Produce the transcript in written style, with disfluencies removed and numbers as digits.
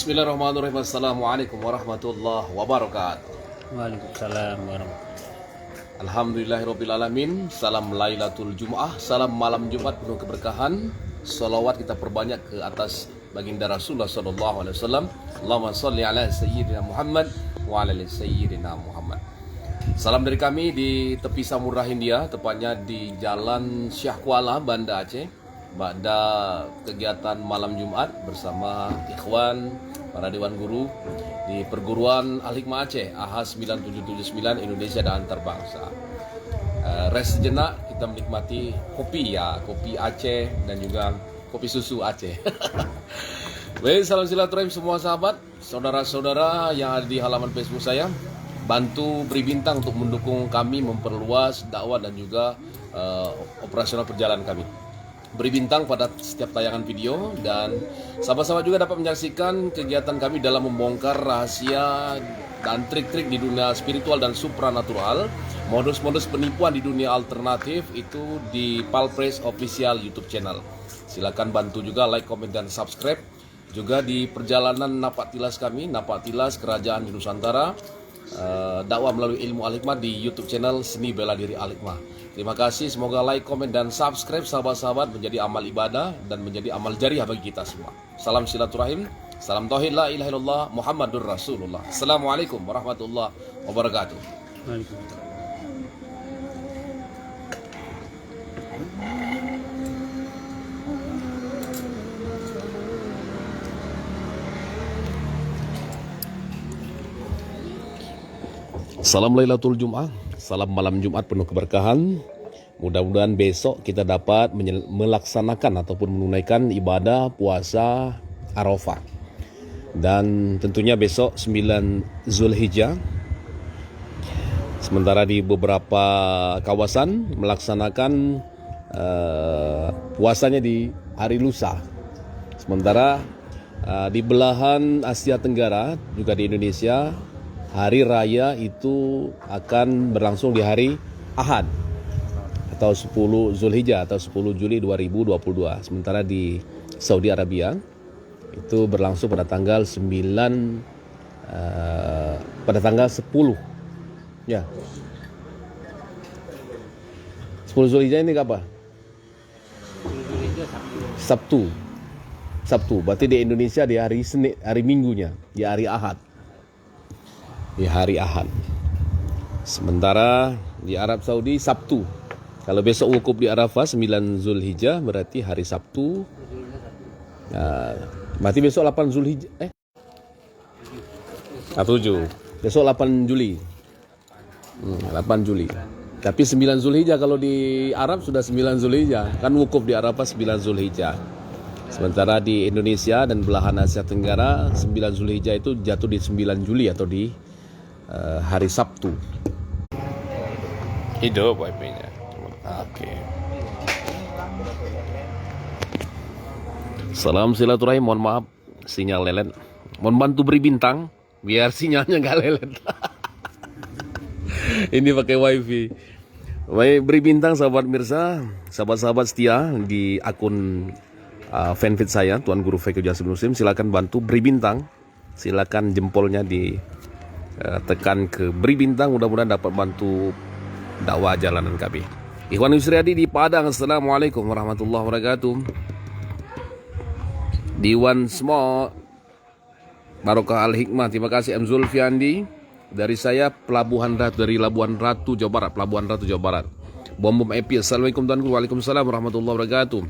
Bismillahirrahmanirrahim. Assalamualaikum warahmatullahi wabarakatuh. Waalaikumsalam warahmatullahi. Alhamdulillahirrabbilalamin. Salam Lailatul Jum'ah, salam malam Jumat penuh keberkahan. Salawat kita perbanyak ke atas baginda Rasulullah SAW. Allahumma salli ala Sayyidina Muhammad wa ala Sayyidina Muhammad. Salam dari kami di tepi Samudra Hindia, tepatnya di Jalan Syah Kuala, Banda Aceh. Pada kegiatan malam Jumat bersama ikhwan, para dewan guru di perguruan Al-Hikmah Aceh AHA 9779 Indonesia dan Antarabangsa. Rest sejenak kita menikmati kopi Aceh dan juga kopi susu Aceh. Baik, salam silaturahim semua sahabat, saudara-saudara yang ada di halaman Facebook saya. Bantu beri bintang untuk mendukung kami memperluas dakwah dan juga operasional perjalanan kami. Beri bintang pada setiap tayangan video, dan sahabat-sahabat juga dapat menyaksikan kegiatan kami dalam membongkar rahasia dan trik-trik di dunia spiritual dan supranatural, modus-modus penipuan di dunia alternatif itu di Palpres Official YouTube channel. Silakan bantu juga like, komen, dan subscribe. Juga di perjalanan Napak Tilas kami, Napak Tilas Kerajaan Nusantara, dakwah melalui ilmu Al-Hikmah di YouTube channel Seni Bela Diri Al-Hikmah. Terima kasih, semoga like, komen, dan subscribe sahabat-sahabat menjadi amal ibadah dan menjadi amal jariah bagi kita semua. Salam silaturahim, salam tauhid, la ilaha illallah, Muhammadur Rasulullah. Assalamualaikum warahmatullahi wabarakatuh. Waalaikumsalam. Salam Lailatul Jum'ah, salam malam Jumat penuh keberkahan. Mudah-mudahan besok kita dapat melaksanakan ataupun menunaikan ibadah puasa Arafah. Dan tentunya besok 9 Zulhijjah. Sementara di beberapa kawasan melaksanakan puasanya di hari lusa. Sementara di belahan Asia Tenggara juga di Indonesia, hari raya itu akan berlangsung di hari Ahad atau 10 Zulhijjah atau 10 Juli 2022. Sementara di Saudi Arabia itu berlangsung pada tanggal 9 pada tanggal 10. Ya. 10 Zulhijjah ini apa? Sabtu. Berarti di Indonesia di hari Senin, hari Minggunya, di hari Ahad. Di hari Ahad. Sementara di Arab Saudi Sabtu. Kalau besok wukuf di Arafah 9 Zulhijjah berarti hari Sabtu. Berarti besok 8 Zulhijjah 7. Besok 8 Juli. 8 Juli. Tapi 9 Zulhijjah kalau di Arab sudah 9 Zulhijjah. Kan wukuf di Arafah 9 Zulhijjah. Sementara di Indonesia dan belahan Asia Tenggara 9 Zulhijjah itu jatuh di 9 Juli atau di hari Sabtu. Hidup wifi-nya. Oke. Salam silaturahim, mohon maaf sinyal lelet. Mohon bantu beri bintang biar sinyalnya nggak lelet. Ini pakai wifi. Baik, beri bintang sahabat mirsa, sahabat-sahabat setia di akun fanpage saya Tuan Guru Fikih Jasmine Muslim. Silakan bantu beri bintang. Silakan jempolnya di tekan ke beri bintang, mudah-mudahan dapat bantu dakwah jalanan kami. Ikhwan Yusriadi di Padang, assalamualaikum warahmatullahi wabarakatuh. Diwan Smo Barokah Al-Hikmah, terima kasih M. Zulfiandi. Dari saya dari Labuan Ratu Jawa Barat, Pelabuhan Ratu Jawa Barat. Bom Epi, assalamualaikum Tuan Guru. Waalaikumsalam warahmatullahi wabarakatuh.